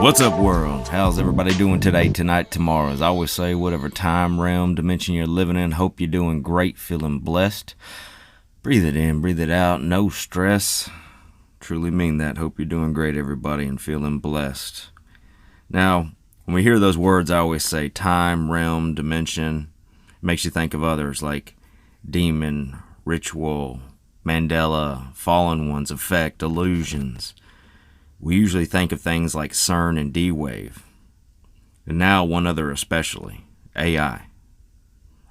What's up, world? How's everybody doing today, tonight, tomorrow? As I always say, whatever time, realm, dimension you're living in, hope you're doing great, feeling blessed. Breathe it in, breathe it out, no stress. Truly mean that. Hope you're doing great, everybody, and feeling blessed. Now, when we hear those words, I always say time, realm, dimension. It makes you think of others like demon, ritual, Mandela, fallen ones, effect, illusions. We usually think of things like Cern and D-Wave. And now one other especially, AI.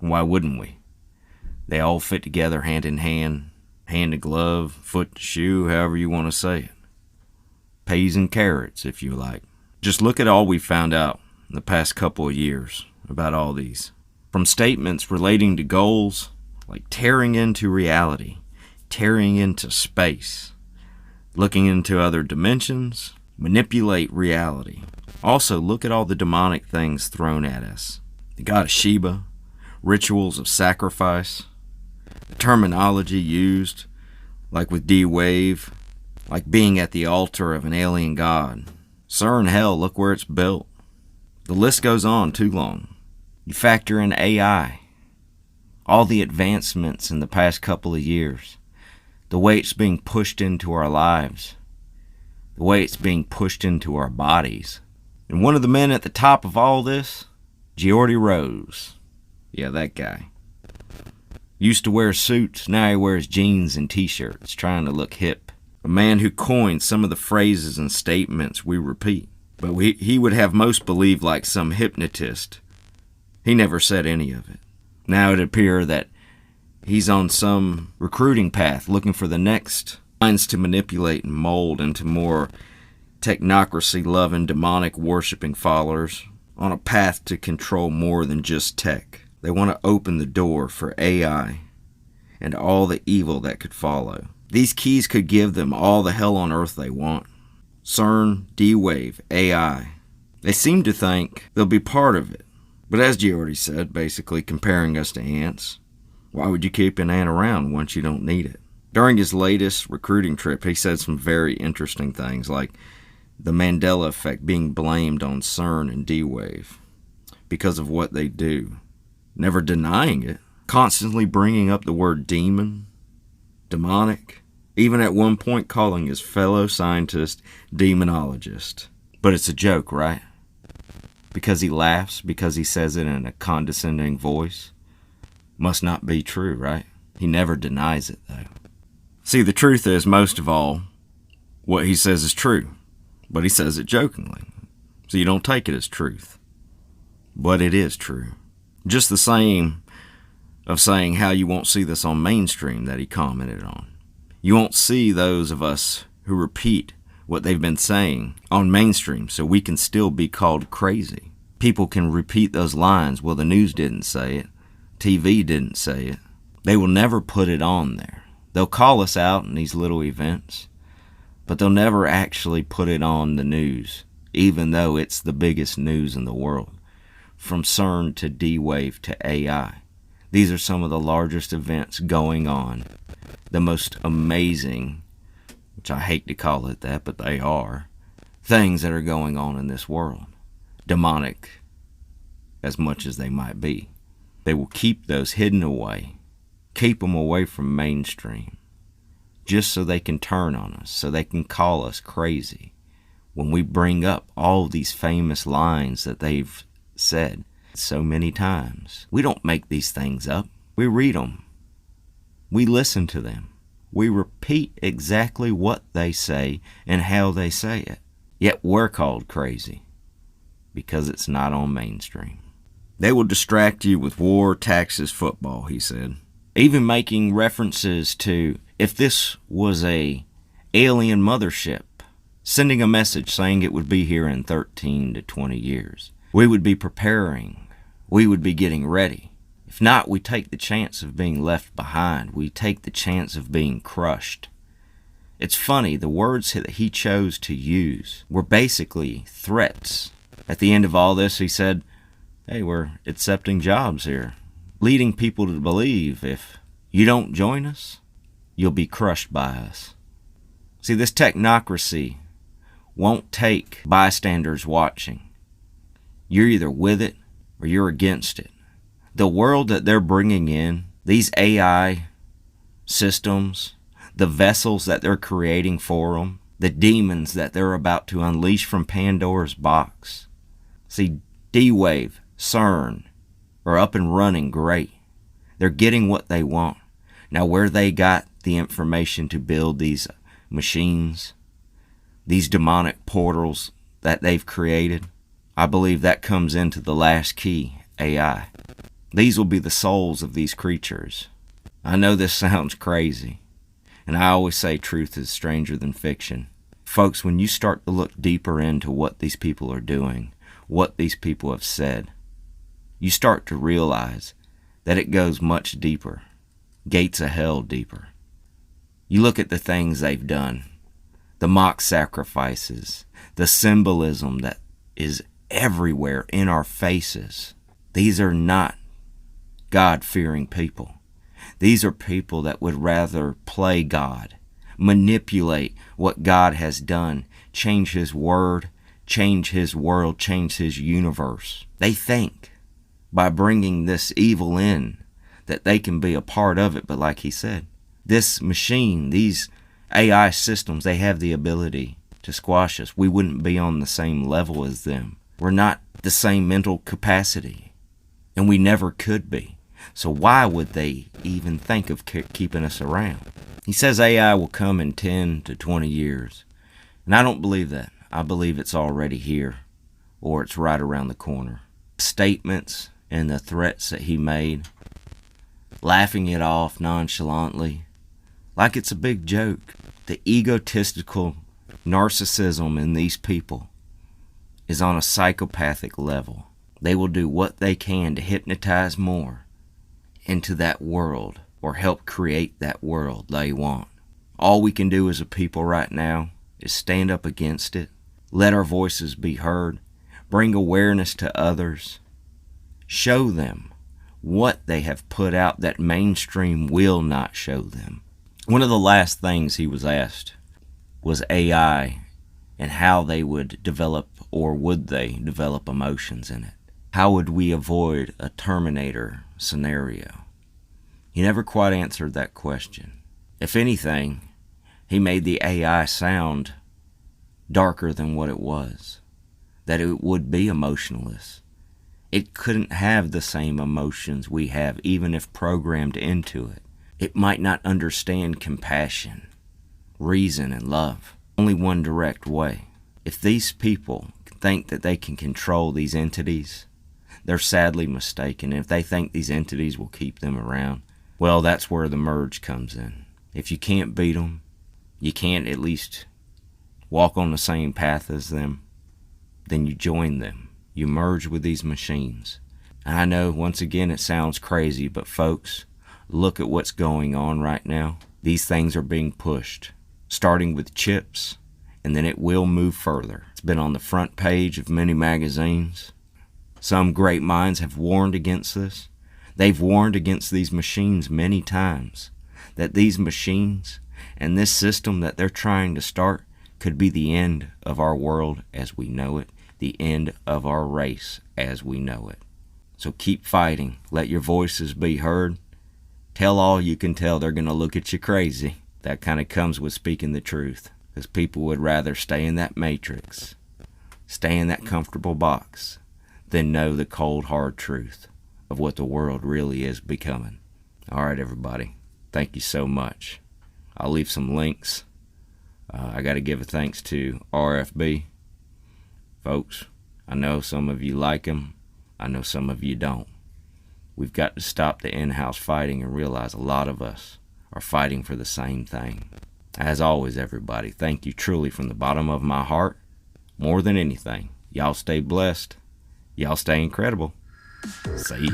Why wouldn't we? They all fit together hand in hand, hand to glove, foot to shoe, however you want to say it. Peas and carrots, if you like. Just look at all we found out in the past couple of years about all these. From statements relating to goals, like tearing into reality, tearing into space, looking into other dimensions, manipulate reality. Also, look at all the demonic things thrown at us. The god of Sheba, rituals of sacrifice, the terminology used, like with D-Wave, like being at the altar of an alien god. Cern, hell, look where it's built. The list goes on too long. You factor in AI, all the advancements in the past couple of years, the way it's being pushed into our lives, the way it's being pushed into our bodies. And one of the men at the top of all this, Geordie Rose. Yeah, that guy. Used to wear suits, now he wears jeans and t-shirts, trying to look hip. A man who coined some of the phrases and statements we repeat. But he would have most believe like some hypnotist. He never said any of it. Now it appears that he's on some recruiting path looking for the next minds to manipulate and mold into more technocracy-loving, demonic-worshipping followers on a path to control more than just tech. They want to open the door for AI and all the evil that could follow. These keys could give them all the hell on earth they want. Cern, D-Wave, AI. They seem to think they'll be part of it. But as G already said, basically comparing us to ants. Why would you keep an ant around once you don't need it? During his latest recruiting trip, he said some very interesting things, like the Mandela effect being blamed on Cern and D-Wave because of what they do. Never denying it. Constantly bringing up the word demon, demonic, even at one point calling his fellow scientist demonologist. But it's a joke, right? Because he laughs, because he says it in a condescending voice. Must not be true, right? He never denies it, though. See, the truth is, most of all, what he says is true, but he says it jokingly, so you don't take it as truth. But it is true. Just the same of saying how you won't see this on mainstream that he commented on. You won't see those of us who repeat what they've been saying on mainstream, so we can still be called crazy. People can repeat those lines, well, the news didn't say it. TV didn't say it. They will never put it on there. They'll call us out in these little events, but they'll never actually put it on the news, even though it's the biggest news in the world. From Cern to D-Wave to AI. These are some of the largest events going on. The most amazing, which I hate to call it that, but they are, things that are going on in this world. Demonic, as much as they might be. They will keep those hidden away, keep them away from mainstream, just so they can turn on us, so they can call us crazy. When we bring up all these famous lines that they've said so many times, we don't make these things up. We read them. We listen to them. We repeat exactly what they say and how they say it. Yet we're called crazy because it's not on mainstream. They will distract you with war, taxes, football, he said. Even making references to if this was a alien mothership, sending a message saying it would be here in 13 to 20 years. We would be preparing. We would be getting ready. If not, we take the chance of being left behind. We take the chance of being crushed. It's funny, the words that he chose to use were basically threats. At the end of all this, he said, hey, we're accepting jobs here, leading people to believe if you don't join us, you'll be crushed by us. See, this technocracy won't take bystanders watching. You're either with it or you're against it. The world that they're bringing in, these AI systems, the vessels that they're creating for them, the demons that they're about to unleash from Pandora's box. See, D-Wave, Cern are up and running great. They're getting what they want. Now, where they got the information to build these machines, these demonic portals that they've created, I believe that comes into the last key, AI. These will be the souls of these creatures. I know this sounds crazy, and I always say truth is stranger than fiction. Folks, when you start to look deeper into what these people are doing, what these people have said, you start to realize that it goes much deeper, gates of hell deeper. You look at the things they've done, the mock sacrifices, the symbolism that is everywhere in our faces. These are not God-fearing people. These are people that would rather play God, manipulate what God has done, change His word, change His world, change His universe. They think by bringing this evil in that they can be a part of it, but like he said, this machine, these AI systems, they have the ability to squash us. We wouldn't be on the same level as them. We're not the same mental capacity, and we never could be. So why would they even think of keeping us around? He says AI will come in 10 to 20 years. And I don't believe that. I believe it's already here, or it's right around the corner. Statements and the threats that he made, laughing it off nonchalantly, like it's a big joke. The egotistical narcissism in these people is on a psychopathic level. They will do what they can to hypnotize more into that world or help create that world they want. All we can do as a people right now is stand up against it, let our voices be heard, bring awareness to others, show them what they have put out that mainstream will not show them. One of the last things he was asked was AI and how they would develop, or would they develop, emotions in it. How would we avoid a Terminator scenario? He never quite answered that question. If anything, he made the AI sound darker than what it was, that it would be emotionless. It couldn't have the same emotions we have, even if programmed into it. It might not understand compassion, reason, and love. Only one direct way. If these people think that they can control these entities, they're sadly mistaken. If they think these entities will keep them around, well, that's where the merge comes in. If you can't beat them, you can't at least walk on the same path as them, then you join them. You merge with these machines. And I know, once again, it sounds crazy, but folks, look at what's going on right now. These things are being pushed, starting with chips, and then it will move further. It's been on the front page of many magazines. Some great minds have warned against this. They've warned against these machines many times, that these machines and this system that they're trying to start could be the end of our world as we know it, the end of our race as we know it. So keep fighting. Let your voices be heard. Tell all you can tell. They're going to look at you crazy. That kind of comes with speaking the truth, because people would rather stay in that matrix, stay in that comfortable box, than know the cold, hard truth of what the world really is becoming. All right, everybody. Thank you so much. I'll leave some links. I got to give a thanks to RFB. Folks, I know some of you like him. I know some of you don't. We've got to stop the in-house fighting and realize a lot of us are fighting for the same thing. As always, everybody, thank you truly from the bottom of my heart. More than anything, y'all stay blessed. Y'all stay incredible. See ya.